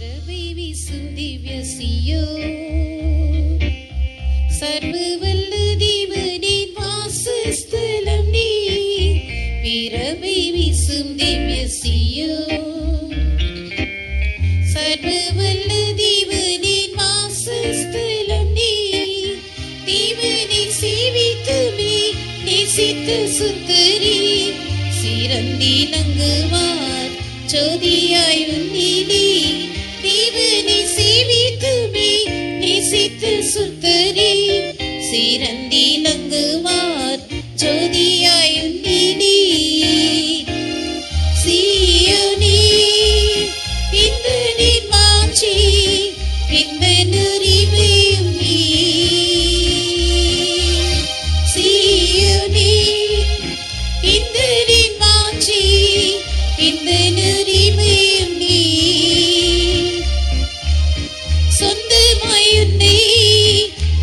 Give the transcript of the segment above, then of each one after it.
இரவை வீசும் திவ்ய சர்வவல்ல தேவனின் வாசஸ்தலம் நீ. இரவை வீசும் திவ்ய சர்வவல்ல தேவனின் வாசஸ்தலம் நீ. தேவனை சேவித்துமே நேசித்து சுத்தரி சிறந்திலங்குவார் ஜோதியாய் உன்னிலே. தேவனை சேவித்துமே நேசித்து சுத்தரி சிறந்திலங்குவார் ஜோதியாய் உன்னிலே. சீயோனே இந்த நீர் மாற்றி இந்த நெறிமையும் நீ. சீயோனே இந்த நீர் மாற்றி இந்த நெறிமையும் நீ. சொந்தமாய் உன்னை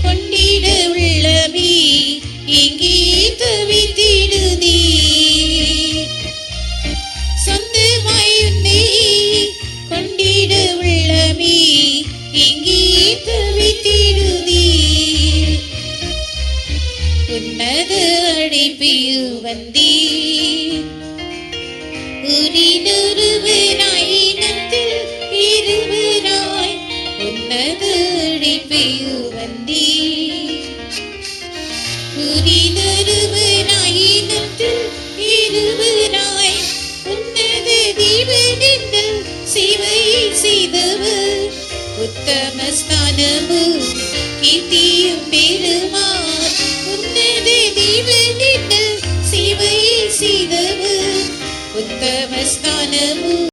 கொண்டிட உள்ளமே எங்கே தவித்திடுதே. சொந்தமாய் உன்னை கொண்டிட உள்ளமே எங்கே தவித்திடுதே. உன்னத அழைப்பில் வந்தே உரினொருவராய் இனத்தில் இருவராய். உன்னத அழைப்பில் வந்தே உரினொருவராய் இனத்தில் இருவராய். உன்னத தேவனின் சேவையை செய்தவர் உத்தம ஸ்தானமும் கீர்த்தியும் பெறுமார். உன்னத தேவனின் சேவையை செய்தவர் உத்தம ஸ்தானமும்